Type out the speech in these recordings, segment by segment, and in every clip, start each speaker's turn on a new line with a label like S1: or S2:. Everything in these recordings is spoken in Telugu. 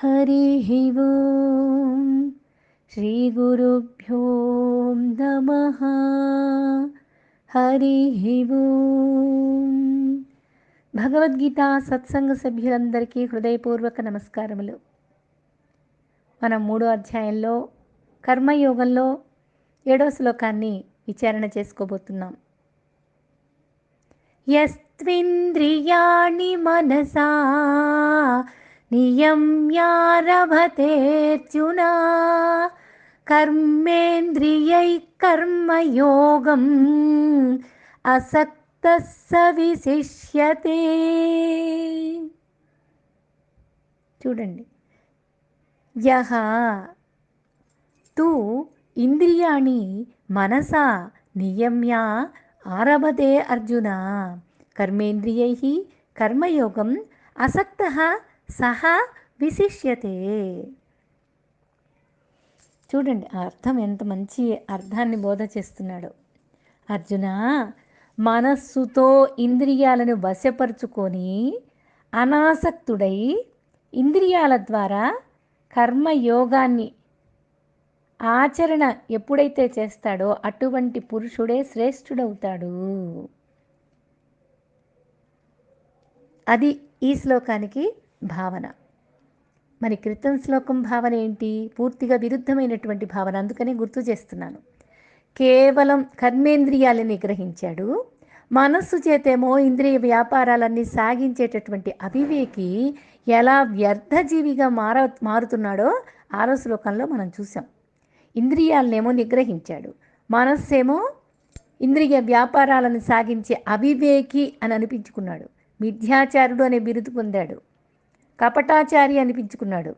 S1: हरिः ओम् श्रीगुरुभ्यो नमः। हरिः ఓం. భగవద్గీత సత్సంగ సభ్యులందరికీ హృదయపూర్వక నమస్కారములు. మనం 3వ అధ్యాయంలో కర్మయోగంలో 7వ శ్లోకాన్ని విచారణ చేసుకోబోతున్నాం. యస్త్వింద్రియాణి మనసా నియమ్యారభతేర్జున కర్మేంద్రియై కర్మయోగం అసక్తః స విశిష్యతే. చూడండి, యః తు ఇంద్రియాణి మనసా నియమ్య ఆరభతే అర్జున కర్మేంద్రియైః కర్మయోగం అసక్తః సహ విశిష్యతే. చూడండి, ఆ అర్థం ఎంత మంచి అర్థాన్ని బోధ చేస్తున్నాడు. అర్జున, మనస్సుతో ఇంద్రియాలను వశపరుచుకొని అనాసక్తుడై ఇంద్రియాల ద్వారా కర్మయోగాన్ని ఆచరణ ఎప్పుడైతే చేస్తాడో అటువంటి పురుషుడే శ్రేష్ఠుడవుతాడు. అది ఈ శ్లోకానికి భావన. మరి క్రితం శ్లోకం భావన ఏంటి? పూర్తిగా విరుద్ధమైనటువంటి భావన. అందుకనే గుర్తు చేస్తున్నాను. కేవలం కర్మేంద్రియాలను నిగ్రహించాడు, మనస్సు చేతేమో ఇంద్రియ వ్యాపారాలన్నీ సాగించేటటువంటి అవివేకి ఎలా వ్యర్థజీవిగా మారుతున్నాడో 6వ శ్లోకంలో మనం చూసాం. ఇంద్రియాలనేమో నిగ్రహించాడు, మనస్సేమో ఇంద్రియ వ్యాపారాలను సాగించే అవివేకి అని అనిపించుకున్నాడు. మిథ్యాచారుడు అనే బిరుదు పొందాడు, కపటాచారి అనిపించుకున్నాడు.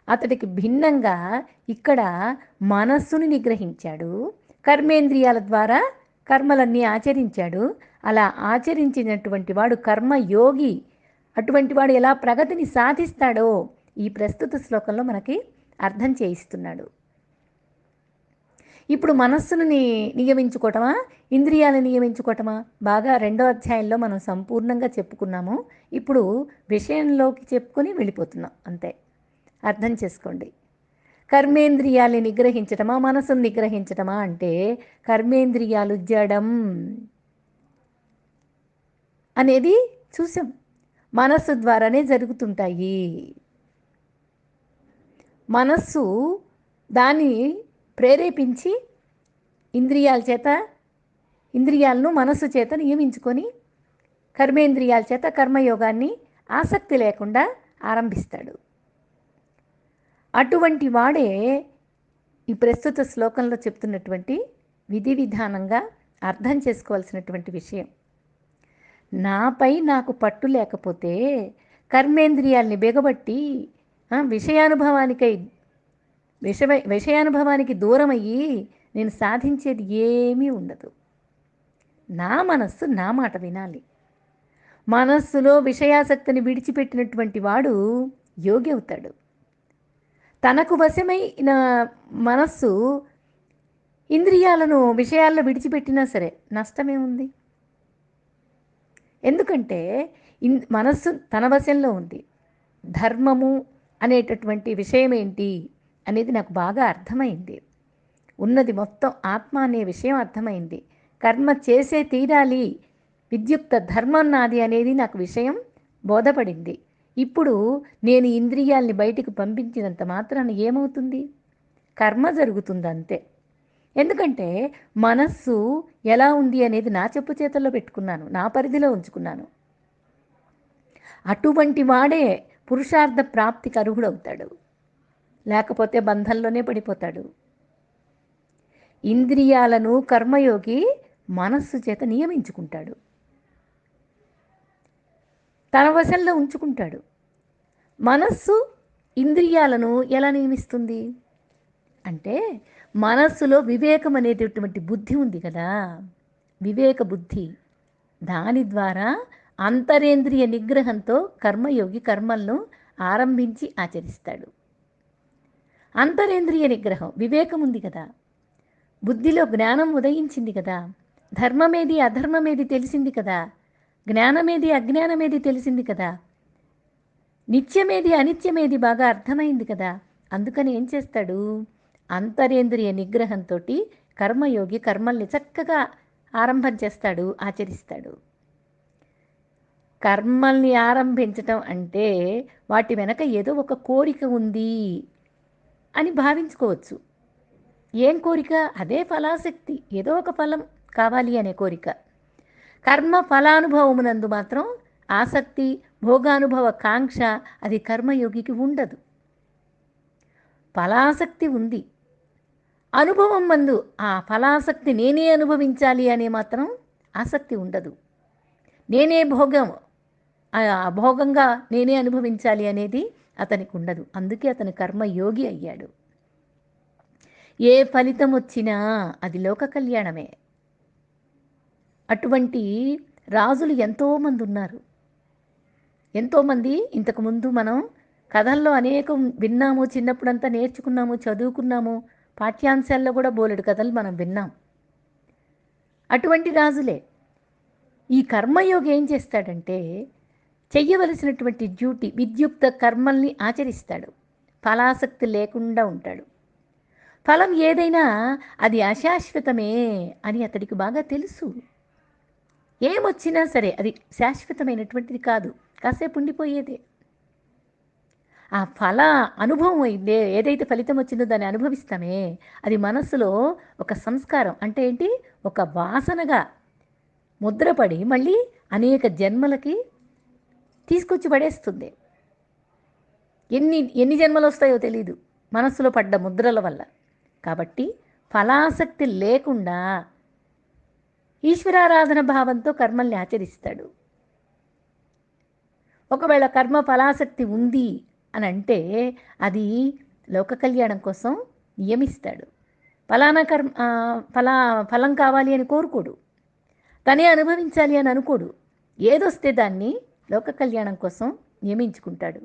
S1: అతడికి భిన్నంగా ఇక్కడ మనస్సుని నిగ్రహించాడు, కర్మేంద్రియాల ద్వారా కర్మలన్నీ ఆచరించాడు. అలా ఆచరించినటువంటి వాడు కర్మయోగి. అటువంటి వాడు ఎలా ప్రగతిని సాధిస్తాడో ఈ ప్రస్తుత శ్లోకంలో మనకి అర్థం చేయిస్తున్నాడు. ఇప్పుడు మనస్సును నియమించుకోవటమా, ఇంద్రియాలను నియమించుకోవటమా? బాగా 2వ అధ్యాయంలో మనం సంపూర్ణంగా చెప్పుకున్నాము. ఇప్పుడు విషయంలోకి చెప్పుకొని వెళ్ళిపోతున్నాం, అంతే. అర్థం చేసుకోండి. కర్మేంద్రియాలని నిగ్రహించటమా, మనసును నిగ్రహించటమా అంటే కర్మేంద్రియాలు జడం అనేది చూసాం. మనస్సు ద్వారానే జరుగుతుంటాయి. మనస్సు దాన్ని ప్రేరేపించి ఇంద్రియాలను మనస్సు చేత నియమించుకొని కర్మేంద్రియాల చేత కర్మయోగాన్ని ఆసక్తి లేకుండా ఆరంభిస్తాడు. అటువంటి వాడే ఈ ప్రస్తుత శ్లోకంలో చెప్తున్నటువంటి విధి విధానంగా అర్థం చేసుకోవాల్సినటువంటి విషయం. నాపై నాకు పట్టు లేకపోతే కర్మేంద్రియాల్ని బిగబట్టి విషయానుభవానికి దూరమయ్యి నేను సాధించేది ఏమీ ఉండదు. నా మనస్సు నా మాట వినాలి. మనస్సులో విషయాసక్తిని విడిచిపెట్టినటువంటి వాడు యోగి అవుతాడు. తనకు వశమైన మనస్సు ఇంద్రియాలను విషయాల్లో విడిచిపెట్టినా సరే నష్టమేముంది? ఎందుకంటే మనస్సు తన వశంలో ఉంది. ధర్మము అనేటటువంటి విషయం ఏంటి అనేది నాకు బాగా అర్థమైంది. ఉన్నది మొత్తం ఆత్మ అనే విషయం అర్థమైంది. కర్మ చేసే తీరాలి, విద్యుక్త ధర్మం నాది అనేది నాకు విషయం బోధపడింది. ఇప్పుడు నేను ఇంద్రియాల్ని బయటికి పంపించినంత మాత్రాన ఏమవుతుంది? కర్మ జరుగుతుంది, అంతే. ఎందుకంటే మనస్సు ఎలా ఉంది అనేది నా చెప్పు చేతుల్లో పెట్టుకున్నాను, నా పరిధిలో ఉంచుకున్నాను. అటువంటి వాడే పురుషార్థ ప్రాప్తికి అర్హుడవుతాడు, లేకపోతే బంధంలోనే పడిపోతాడు. ఇంద్రియాలను కర్మయోగి మనస్సు చేత నియమించుకుంటాడు, తన వశంలో ఉంచుకుంటాడు. మనస్సు ఇంద్రియాలను ఎలా నియమిస్తుంది అంటే మనస్సులో వివేకం అనేటటువంటి బుద్ధి ఉంది కదా, వివేక బుద్ధి. దాని ద్వారా అంతరేంద్రియ నిగ్రహంతో కర్మయోగి కర్మలను ఆరంభించి ఆచరిస్తాడు. అంతరేంద్రియ నిగ్రహం, వివేకం ఉంది కదా, బుద్ధిలో జ్ఞానం ఉదయించింది కదా, ధర్మమేది అధర్మమేది తెలిసింది కదా, జ్ఞానమేది అజ్ఞానమేది తెలిసింది కదా. నిత్యమేది అనిత్యమేది బాగా అర్థమైంది కదా. అందుకని ఏం చేస్తాడు, అంతరేంద్రియ నిగ్రహంతో కర్మయోగి కర్మల్ని చక్కగా ఆరంభం చేస్తాడు, ఆచరిస్తాడు. కర్మల్ని ఆరంభించటం అంటే వాటి వెనక ఏదో ఒక కోరిక ఉంది అని భావించుకోవచ్చు. ఏం కోరిక? అదే ఫలాసక్తి, ఏదో ఒక ఫలం కావాలి అనే కోరిక. కర్మ ఫలానుభవమునందు మాత్రం ఆసక్తి, భోగానుభవ కాంక్ష అది కర్మయోగికి ఉండదు. ఫలాసక్తి ఉంది, అనుభవం మందు ఆ ఫలాసక్తి నేనే అనుభవించాలి అనే మాత్రం ఆసక్తి ఉండదు. నేనే భోగం, భోగంగా నేనే అనుభవించాలి అనేది అతనికి ఉండదు. అందుకే అతను కర్మయోగి అయ్యాడు. ఏ ఫలితం వచ్చినా అది లోక కళ్యాణమే. అటువంటి రాజులు ఎంతోమంది ఉన్నారు. ఎంతోమంది ఇంతకుముందు మనం కథల్లో అనేకం విన్నాము, చిన్నప్పుడంతా నేర్చుకున్నాము, చదువుకున్నాము, పాఠ్యాంశాల్లో కూడా బోలెడు కథలు మనం విన్నాం. అటువంటి రాజులే. ఈ కర్మయోగి ఏం చేస్తాడంటే చెయ్యవలసినటువంటి డ్యూటీ, విద్యుక్త కర్మల్ని ఆచరిస్తాడు. ఫలాసక్తి లేకుండా ఉంటాడు. ఫలం ఏదైనా అది అశాశ్వతమే అని అతడికి బాగా తెలుసు. ఏమొచ్చినా సరే అది శాశ్వతమైనటువంటిది కాదు, కాసేపు ఉండిపోయేదే. ఆ ఫల అనుభవం ఏదైతే ఫలితం వచ్చిందో దాన్ని అనుభవిస్తామే, అది మనస్సులో ఒక సంస్కారం అంటే ఏంటి, ఒక వాసనగా ముద్రపడి మళ్ళీ అనేక జన్మలకి తీసుకొచ్చి పడేస్తుంది. ఎన్ని ఎన్ని జన్మలు వస్తాయో తెలీదు మనస్సులో పడ్డ ముద్రల వల్ల. కాబట్టి ఫలాసక్తి లేకుండా ఈశ్వరారాధన భావంతో కర్మల్ని ఆచరిస్తాడు. ఒకవేళ కర్మ ఫలాసక్తి ఉంది అని అంటే అది లోక కళ్యాణం కోసం నియమిస్తాడు. ఫలానా ఫలం కావాలి అని కోరుకోడు, తనే అనుభవించాలి అని అనుకోడు. ఏదొస్తే దాన్ని లోక కళ్యాణం కోసం నియమించుకుంటాడు.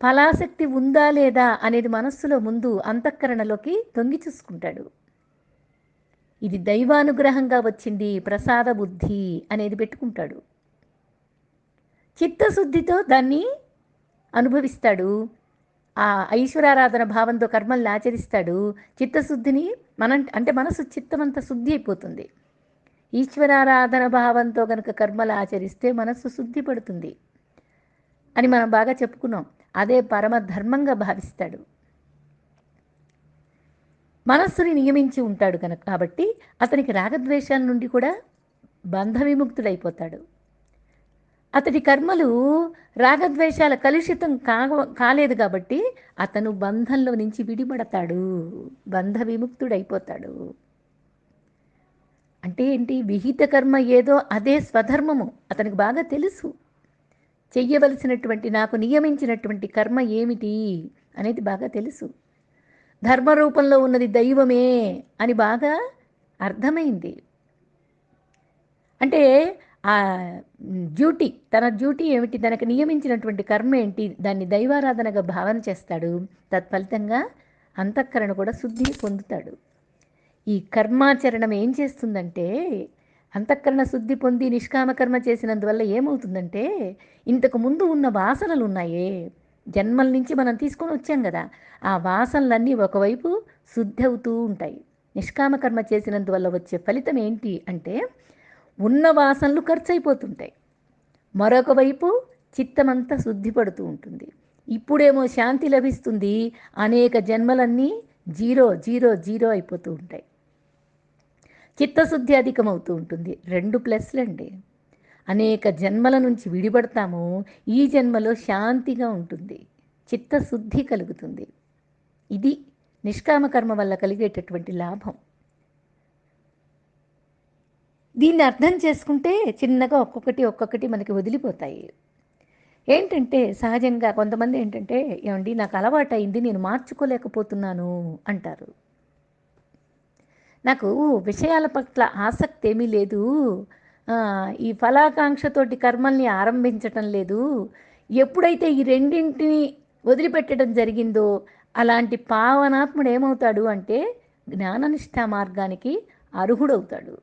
S1: ఫలాసక్తి ఉందా లేదా అనేది మనస్సులో ముందు అంతఃకరణలోకి తొంగి చూసుకుంటాడు. ఇది దైవానుగ్రహంగా వచ్చింది, ప్రసాద బుద్ధి అనేది పెట్టుకుంటాడు. చిత్తశుద్ధితో దాన్ని అనుభవిస్తాడు. ఆ ఈశ్వరారాధన భావంతో కర్మల్ని ఆచరిస్తాడు. చిత్తశుద్ధిని అంటే మనసు చిత్తమంతా శుద్ధి అయిపోతుంది. ఈశ్వరారాధన భావంతో కనుక కర్మలు ఆచరిస్తే మనస్సు శుద్ధి పడుతుంది అని మనం బాగా చెప్పుకున్నాం. అదే పరమధర్మంగా భావిస్తాడు. మనస్సుని నియమించి ఉంటాడు కనుక కాబట్టి అతనికి రాగద్వేషాల నుండి కూడా బంధ విముక్తుడైపోతాడు. అతడి కర్మలు రాగద్వేషాల కలుషితం కాలేదు కాబట్టి అతను బంధంలో నుంచి విడిపడతాడు, బంధ విముక్తుడైపోతాడు. అంటే ఏంటి, విహిత కర్మ ఏదో అదే స్వధర్మము అతనికి బాగా తెలుసు. చెయ్యవలసినటువంటి, నాకు నియమించినటువంటి కర్మ ఏమిటి అనేది బాగా తెలుసు. ధర్మరూపంలో ఉన్నది దైవమే అని బాగా అర్థమైంది. అంటే ఆ డ్యూటీ, తన డ్యూటీ ఏమిటి, తనకు నియమించినటువంటి కర్మ ఏంటి, దాన్ని దైవారాధనగా భావన చేస్తాడు. తత్ఫలితంగా అంతఃకరణ కూడా శుద్ధి పొందుతాడు. ఈ కర్మాచరణం ఏం చేస్తుందంటే, అంతఃకరణ శుద్ధి పొంది నిష్కామ కర్మ చేసినందువల్ల ఏమవుతుందంటే, ఇంతకు ముందు ఉన్న వాసనలు ఉన్నాయే, జన్మల నుంచి మనం తీసుకొని వచ్చాం కదా, ఆ వాసనలన్నీ ఒకవైపు శుద్ధి అవుతూ ఉంటాయి. నిష్కామ కర్మ చేసినందువల్ల వచ్చే ఫలితం ఏంటి అంటే, ఉన్న వాసనలు ఖర్చు అయిపోతుంటాయి. మరొక వైపు చిత్తమంతా శుద్ధి పడుతూ ఉంటుంది. ఇప్పుడేమో శాంతి లభిస్తుంది, అనేక జన్మలన్నీ జీరో జీరో జీరో అయిపోతూ ఉంటాయి. చిత్తశుద్ధి అధికమవుతూ ఉంటుంది. 2 ప్లస్లండి. అనేక జన్మల నుంచి విడిపడతాము, ఈ జన్మలో శాంతిగా ఉంటుంది, చిత్తశుద్ధి కలుగుతుంది. ఇది నిష్కామ కర్మ వల్ల కలిగేటటువంటి లాభం. దీన్ని అర్థం చేసుకుంటే చిన్నగా ఒక్కొక్కటి మనకి వదిలిపోతాయి. ఏంటంటే సహజంగా కొంతమంది ఏంటంటే, ఏమండి నాకు అలవాటైంది, నేను మార్చుకోలేకపోతున్నాను అంటారు. నాకు విషయాల పట్ల ఆసక్తి ఏమీ లేదు, ఈ ఫలాకాంక్షతోటి కర్మల్ని ఆరంభించటం లేదు. ఎప్పుడైతే ఈ రెండింటిని వదిలిపెట్టడం జరిగిందో అలాంటి పావనాత్ముడు ఏమవుతాడు అంటే జ్ఞాననిష్ఠా మార్గానికి అర్హుడవుతాడు.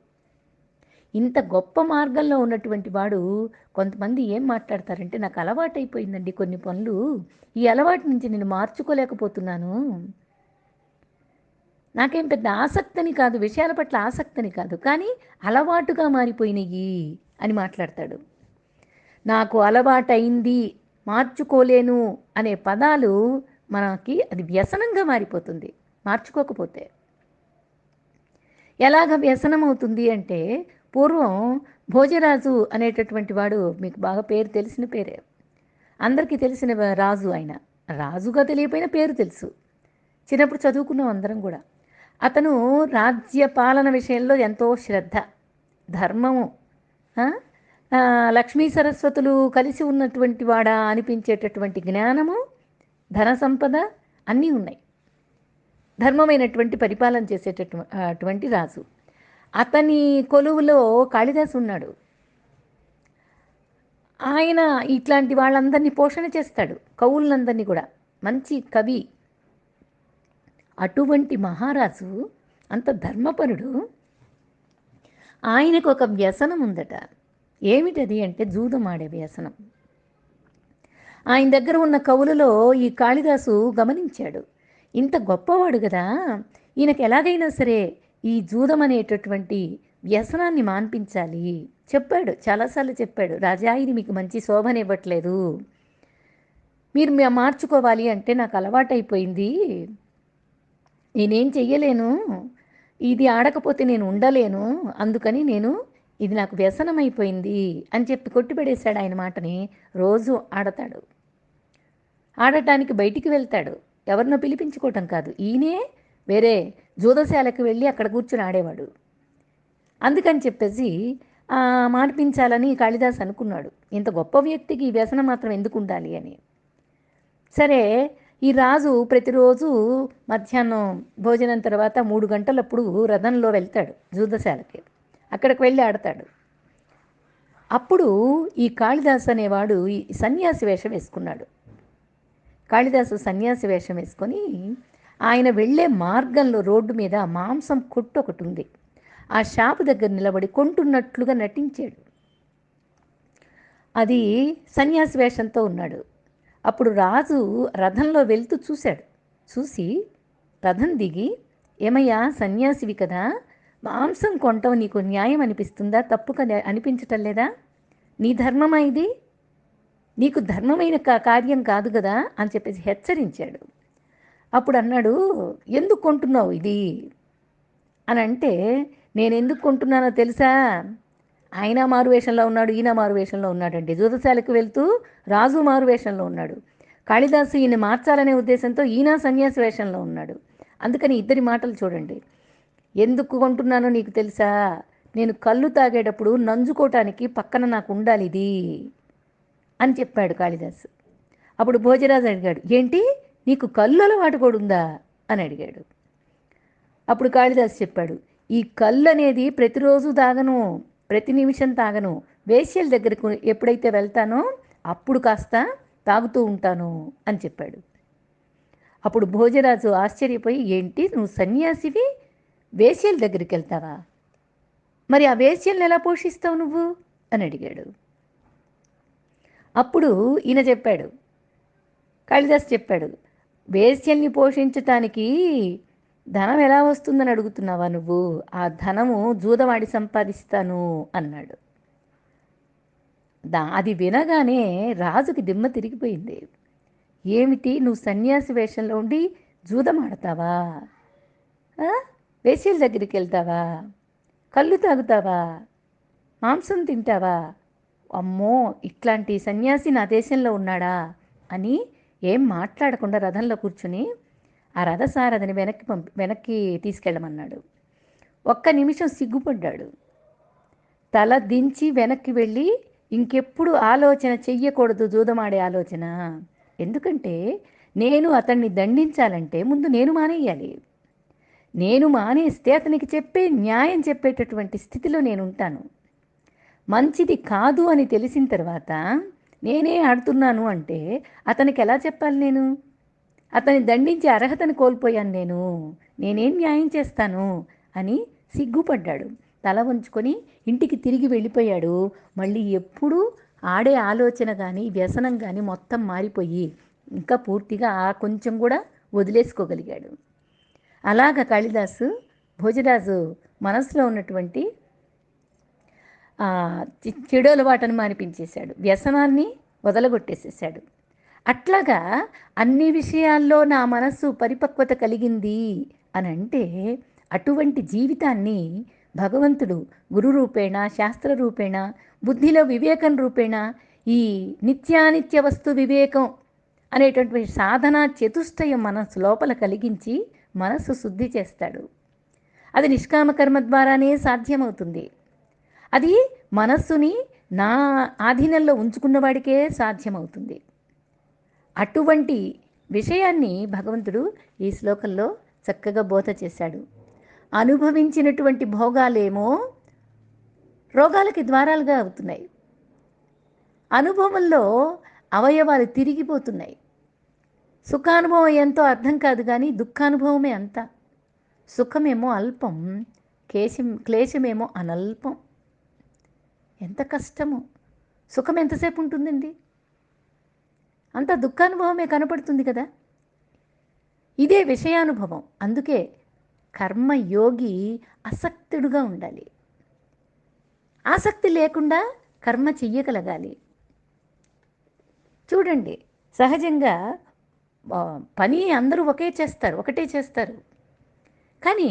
S1: ఇంత గొప్ప మార్గంలో ఉన్నటువంటి వాడు కొంతమంది ఏం మాట్లాడతారంటే, నాకు అలవాటైపోయిందండి కొన్ని పనులు, ఈ అలవాటు నుంచి నేను మార్చుకోలేకపోతున్నాను, నాకేం పెద్ద ఆసక్తిని కాదు, విషయాల పట్ల ఆసక్తిని కాదు, కానీ అలవాటుగా మారిపోయినయి అని మాట్లాడతాడు. నాకు అలవాటైంది, మార్చుకోలేను అనే పదాలు మనకి అది వ్యసనంగా మారిపోతుంది మార్చుకోకపోతే. ఎలాగ వ్యసనం అవుతుంది అంటే, పూర్వం భోజరాజు అనేటటువంటి వాడు, మీకు బాగా పేరు తెలిసిన పేరే, అందరికీ తెలిసిన రాజు ఆయన. రాజుగా తెలియపోయినా పేరు తెలుసు, చిన్నప్పుడు చదువుకున్నాం అందరం కూడా. అతను రాజ్య పాలన విషయంలో ఎంతో శ్రద్ధ, ధర్మము, ఆ, లక్ష్మీ సరస్వతులు కలిసి ఉన్నటువంటి వాడా అనిపించేటటువంటి జ్ఞానము, ధన సంపద అన్నీ ఉన్నాయి. ధర్మమైనటువంటి పరిపాలన చేసేటటువంటి రాజు. అతని కొలువులో కాళిదాసు ఉన్నాడు. ఆయన ఇట్లాంటి వాళ్ళందరినీ పోషణ చేస్తాడు, కవులందరినీ కూడా. మంచి కవి. అటువంటి మహారాజు, అంత ధర్మపరుడు, ఆయనకు ఒక వ్యసనం ఉందట. ఏమిటది అంటే జూదం ఆడే వ్యసనం. ఆయన దగ్గర ఉన్న కవులలో ఈ కాళిదాసు గమనించాడు, ఇంత గొప్పవాడు కదా, ఈయనకు ఎలాగైనా సరే ఈ జూదం అనేటటువంటి వ్యసనాన్ని మాన్పించాలి. చెప్పాడు, చాలాసార్లు చెప్పాడు, రాజా ఇది మీకు మంచి శోభనివ్వట్లేదు, మీరు మార్చుకోవాలి అంటే నాకు అలవాటైపోయింది, నేనేం చెయ్యలేను, ఇది ఆడకపోతే నేను ఉండలేను, అందుకని ఇది నాకు వ్యసనమైపోయింది అని చెప్పి కొట్టిపడేశాడు ఆయన మాటని. రోజు ఆడతాడు, ఆడటానికి బయటికి వెళ్తాడు, ఎవరినో పిలిపించుకోవటం కాదు, ఈయనే వేరే జూదశాలకు వెళ్ళి అక్కడ కూర్చుని ఆడేవాడు. అందుకని చెప్పేసి మాన్పించాలని కాళిదాస్ అనుకున్నాడు. ఇంత గొప్ప వ్యక్తికి ఈ వ్యసనం మాత్రం ఎందుకు ఉండాలి అని. సరే, ఈ రాజు ప్రతిరోజు మధ్యాహ్నం భోజనం తర్వాత 3 గంటలప్పుడు రథంలో వెళ్తాడు జూదశాలకి, అక్కడికి వెళ్ళి ఆడతాడు. అప్పుడు ఈ కాళిదాసు అనేవాడు ఈ సన్యాసి వేషం వేసుకున్నాడు. కాళిదాసు సన్యాసి వేషం వేసుకొని ఆయన వెళ్ళే మార్గంలో రోడ్డు మీద మాంసం కొట్టు ఒకటి ఉంది, ఆ షాపు దగ్గర నిలబడి కొంటున్నట్లుగా నటించాడు. అది సన్యాసి వేషంతో ఉన్నాడు. అప్పుడు రాజు రథంలో వెళ్తూ చూశాడు. చూసి రథం దిగి, ఏమయ్యా సన్యాసివి కదా, మాంసం కొంటావు నీకు న్యాయం అనిపిస్తుందా, తప్పుగా అనిపించటం లేదా, నీ ధర్మమా ఇది, నీకు ధర్మమైన కార్యం కాదు కదా అని చెప్పేసి హెచ్చరించాడు. అప్పుడు అన్నాడు, ఎందుకు కొంటున్నావు ఇది అని అంటే, నేను ఎందుకు కొంటున్నానో తెలుసా, ఆయన మారువేషంలో ఉన్నాడు, ఈయన మారువేషంలో ఉన్నాడండి. జూదశాలకు వెళ్తూ రాజు మారువేషంలో ఉన్నాడు. కాళిదాసు ఈయన మార్చాలనే ఉద్దేశంతో ఈయన సన్యాసి వేషంలో ఉన్నాడు. అందుకని ఇద్దరి మాటలు చూడండి. ఎందుకు కొంటున్నానో నీకు తెలుసా, నేను కళ్ళు తాగేటప్పుడు నంజుకోవటానికి పక్కన నాకు ఉండాలి ఇది అని చెప్పాడు కాళిదాసు. అప్పుడు భోజరాజు అడిగాడు, ఏంటి నీకు కళ్ళు అలవాటు కూడా ఉందా అని అడిగాడు. అప్పుడు కాళిదాసు చెప్పాడు, ఈ కళ్ళు అనేది ప్రతిరోజు తాగను, ప్రతి నిమిషం తాగను, వేశ్యల దగ్గరకు ఎప్పుడైతే వెళ్తానో అప్పుడు కాస్త తాగుతూ ఉంటాను అని చెప్పాడు. అప్పుడు భోజరాజు ఆశ్చర్యపోయి, ఏంటి నువ్వు సన్యాసివి వేశ్యల దగ్గరికి వెళ్తావా, మరి ఆ వేశ్యలను ఎలా పోషిస్తావు నువ్వు అని అడిగాడు. అప్పుడు ఈయన చెప్పాడు, కాళిదాసు చెప్పాడు, వేశ్యల్ని పోషించటానికి ధనం ఎలా వస్తుందని అడుగుతున్నావా నువ్వు, ఆ ధనము జూదవాడి సంపాదిస్తాను అన్నాడు. అది వినగానే రాజుకి దిమ్మ తిరిగిపోయింది. ఏమిటి, నువ్వు సన్యాసి వేషంలో ఉండి జూదం ఆడతావా, వేశ్యల దగ్గరికి వెళ్తావా, కళ్ళు తాగుతావా, మాంసం తింటావా, అమ్మో ఇట్లాంటి సన్యాసి నా దేశంలో ఉన్నాడా అని ఏం మాట్లాడకుండా రథంలో కూర్చుని ఆ రథసారథిని వెనక్కి తీసుకెళ్ళమన్నాడు. ఒక్క నిమిషం సిగ్గుపడ్డాడు. తల దించి వెనక్కి వెళ్ళి ఇంకెప్పుడు ఆలోచన చెయ్యకూడదు, జూదమాడే ఆలోచన. ఎందుకంటే నేను అతన్ని దండించాలంటే ముందు నేను మానేయాలి. నేను మానేస్తే అతనికి న్యాయం చెప్పేటటువంటి స్థితిలో నేను ఉంటాను. మంచిది కాదు అని తెలిసిన తర్వాత నేనే ఆడుతున్నాను అంటే అతనికి ఎలా చెప్పాలి, నేను అతన్ని దండించే అర్హతను కోల్పోయాను, నేనేం న్యాయం చేస్తాను అని సిగ్గుపడ్డాడు. తల వంచుకొని ఇంటికి తిరిగి వెళ్ళిపోయాడు. మళ్ళీ ఎప్పుడూ ఆడే ఆలోచన కానీ వ్యసనం కానీ మొత్తం మారిపోయి ఇంకా పూర్తిగా ఆ కొంచెం కూడా వదిలేసుకోగలిగాడు. అలాగ కాళిదాసు భోజరాజు మనసులో ఉన్నటువంటి చెడు అలవాటును మానిపించేశాడు, వ్యసనాన్ని వదలగొట్టేసేసాడు. అట్లాగా అన్ని విషయాల్లో నా మనస్సు పరిపక్వత కలిగింది అని అంటే అటువంటి జీవితాన్ని భగవంతుడు గురు రూపేణ, శాస్త్ర రూపేణ, బుద్ధిలో వివేకం రూపేణ ఈ నిత్యానిత్య వస్తు వివేకం అనేటటువంటి సాధన చతుష్టయం మనస్సు లోపల కలిగించి మనస్సు శుద్ధి చేస్తాడు. అది నిష్కామ కర్మ ద్వారానే సాధ్యమవుతుంది. అది మనస్సుని నా ఆధీనంలో ఉంచుకున్నవాడికే సాధ్యమవుతుంది. అటువంటి విషయాన్ని భగవంతుడు ఈ శ్లోకంలో చక్కగా బోధ చేశాడు. అనుభవించినటువంటి భోగాలేమో రోగాలకి ద్వారాలుగా అవుతున్నాయి. అనుభవంలో అవయవాలు తిరిగిపోతున్నాయి. సుఖానుభవం ఎంతో అర్థం కాదు, కానీ దుఃఖానుభవమే అంత. సుఖమేమో అల్పం, క్లేశమేమో అనల్పం. ఎంత కష్టమో. సుఖం ఎంతసేపు ఉంటుందండి? అంత దుఃఖానుభవమే కనపడుతుంది కదా. ఇదే విషయానుభవం. అందుకే కర్మయోగి ఆసక్తుడుగా ఉండాలి. ఆసక్తి లేకుండా కర్మ చెయ్యగలగాలి. చూడండి, సహజంగా పని అందరూ ఒకటే చేస్తారు, కానీ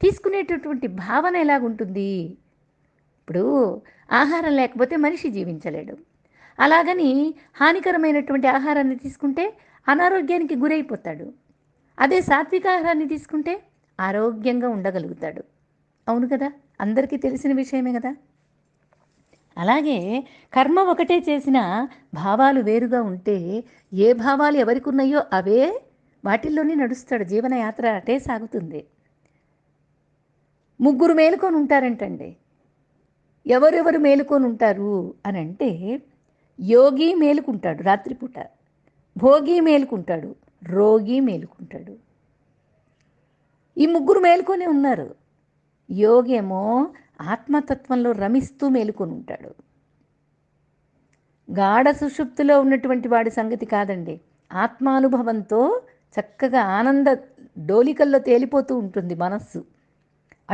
S1: తీసుకునేటటువంటి భావన ఎలాగుంటుంది? ఇప్పుడు ఆహారం లేకపోతే మనిషి జీవించలేడు. అలాగని హానికరమైనటువంటి ఆహారాన్ని తీసుకుంటే అనారోగ్యానికి గురైపోతాడు. అదే సాత్విక ఆహారాన్ని తీసుకుంటే ఆరోగ్యంగా ఉండగలుగుతాడు. అవును కదా, అందరికీ తెలిసిన విషయమే కదా. అలాగే కర్మ ఒకటే చేసిన భావాలు వేరుగా ఉంటే ఏ భావాలు ఎవరికి ఉన్నాయో అవే వాటిల్లోనే నడుస్తాడు. జీవనయాత్ర అటే సాగుతుంది. ముగ్గురు మేలుకొని ఉంటారంటండి. ఎవరెవరు మేలుకొని ఉంటారు అని అంటే, యోగి మేలుకుంటాడు రాత్రిపూట, భోగి మేలుకుంటాడు, రోగి మేలుకుంటాడు. ఈ ముగ్గురు మేలుకొని ఉన్నారు. యోగి ఏమో ఆత్మతత్వంలో రమిస్తూ మేలుకొని ఉంటాడు. గాఢ సుషుప్తిలో ఉన్నటువంటి వాడి సంగతి కాదండి. ఆత్మానుభవంతో చక్కగా ఆనంద డోలికల్లో తేలిపోతూ ఉంటుంది మనస్సు.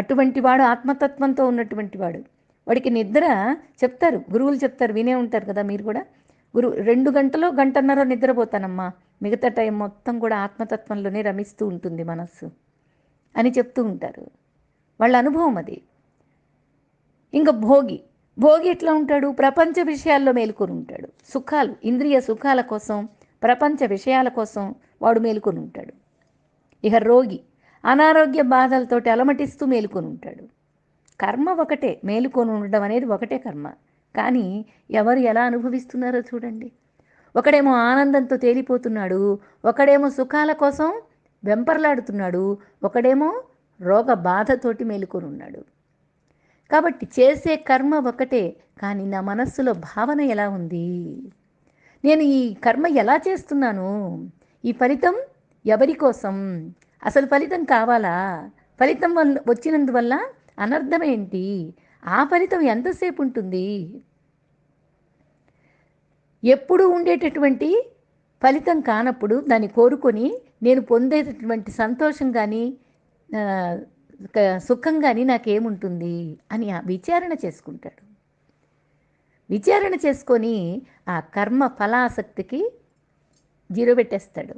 S1: అటువంటి వాడు ఆత్మతత్వంతో ఉన్నటువంటి వాడు. వాడికి నిద్ర చెప్తారు, గురువులు చెప్తారు, వినే ఉంటారు కదా మీరు కూడా. 2 గంటలో గంటన్నర నిద్రపోతానమ్మా, మిగతా టైం మొత్తం కూడా ఆత్మతత్వంలోనే రమిస్తూ ఉంటుంది మనస్సు అని చెప్తూ ఉంటారు. వాళ్ళ అనుభవం అది. ఇంకా భోగి ఎట్లా ఉంటాడు? ప్రపంచ విషయాల్లో మేలుకొని ఉంటాడు. సుఖాలు, ఇంద్రియ సుఖాల కోసం, ప్రపంచ విషయాల కోసం వాడు మేలుకొని ఉంటాడు. ఇక రోగి అనారోగ్య బాధలతోటి అలమటిస్తూ మేలుకొని ఉంటాడు. కర్మ ఒకటే, మేలుకొని ఉండడం అనేది ఒకటే కర్మ. కానీ ఎవరు ఎలా అనుభవిస్తున్నారో చూడండి. ఒకడేమో ఆనందంతో తేలిపోతున్నాడు, ఒకడేమో సుఖాల కోసం వెంపర్లాడుతున్నాడు, ఒకడేమో రోగ బాధతోటి మేలుకొని ఉన్నాడు. కాబట్టి చేసే కర్మ ఒకటే, కానీ నా మనస్సులో భావన ఎలా ఉంది? నేను ఈ కర్మ ఎలా చేస్తున్నాను? ఈ ఫలితం ఎవరి కోసం? అసలు ఫలితం కావాలా? ఫలితం వచ్చినందువల్ల అనర్థం ఏంటి? ఆ ఫలితం ఎంతసేపు ఉంటుంది? ఎప్పుడు ఉండేటటువంటి ఫలితం కానప్పుడు దాన్ని కోరుకొని నేను పొందేటటువంటి సంతోషం కానీ సుఖం కానీ నాకేముంటుంది అని విచారణ చేసుకుంటాడు. విచారణ చేసుకొని ఆ కర్మ ఫలాసక్తికి జీరో పెట్టేస్తాడు.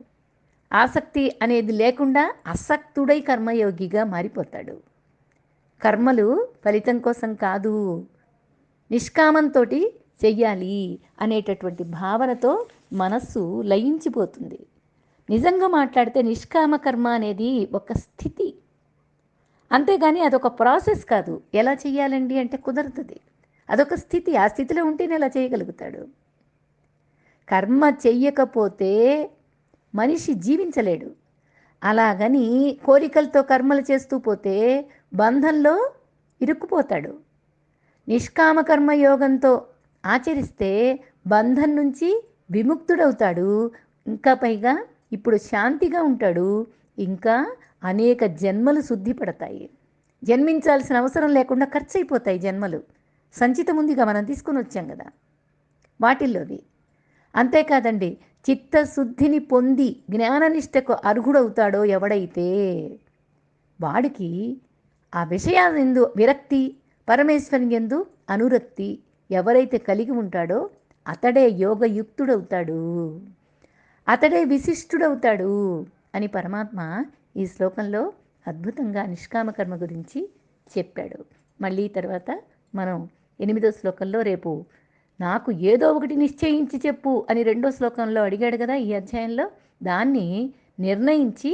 S1: ఆసక్తి అనేది లేకుండా అసక్తుడై కర్మయోగిగా మారిపోతాడు. కర్మలు ఫలితం కోసం కాదు, నిష్కామంతో చెయ్యాలి అనేటటువంటి భావనతో మనస్సు లయించిపోతుంది. నిజంగా మాట్లాడితే నిష్కామ కర్మ అనేది ఒక స్థితి, అంతేగాని అదొక ప్రాసెస్ కాదు. ఎలా చెయ్యాలండి అంటే కుదరతుంది. అదొక స్థితి. ఆ స్థితిలో ఉంటేనే అలా చేయగలుగుతాడు. కర్మ చెయ్యకపోతే మనిషి జీవించలేడు. అలాగని కోరికలతో కర్మలు చేస్తూ పోతే బంధంలో ఇరుక్కుపోతాడు. నిష్కామ కర్మయోగంతో ఆచరిస్తే బంధం నుంచి విముక్తుడవుతాడు. ఇంకా పైగా ఇప్పుడు శాంతిగా ఉంటాడు. ఇంకా అనేక జన్మలు శుద్ధి పడతాయి. జన్మించాల్సిన అవసరం లేకుండా ఖర్చు అయిపోతాయి జన్మలు. సంచితం ఉందిగా, మనం తీసుకొని వచ్చాం కదా వాటిల్లోవి. అంతేకాదండి, చిత్తశుద్ధిని పొంది జ్ఞాననిష్టకు అర్హుడవుతాడో ఎవడైతే, వాడికి ఆ విషయానందు విరక్తి, పరమేశ్వరుని యందు అనురక్తి ఎవరైతే కలిగి ఉంటాడో అతడే యోగయుక్తుడవుతాడు, అతడే విశిష్టుడవుతాడు అని పరమాత్మ ఈ శ్లోకంలో అద్భుతంగా నిష్కామకర్మ గురించి చెప్పాడు. మళ్ళీ తర్వాత మనం 8వ శ్లోకంలో రేపు నాకు ఏదో ఒకటి నిశ్చయించి చెప్పు అని 2వ శ్లోకంలో అడిగాడు కదా ఈ అధ్యాయంలో, దాన్ని నిర్ణయించి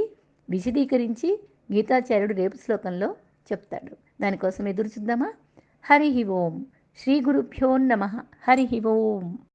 S1: విశదీకరించి గీతాచార్యుడు రేపు శ్లోకంలో చెప్తాడు. దానికోసం ఎదురు చూద్దామా? హరి ఓం. శ్రీ గురుభ్యో నమః. హరి ఓం.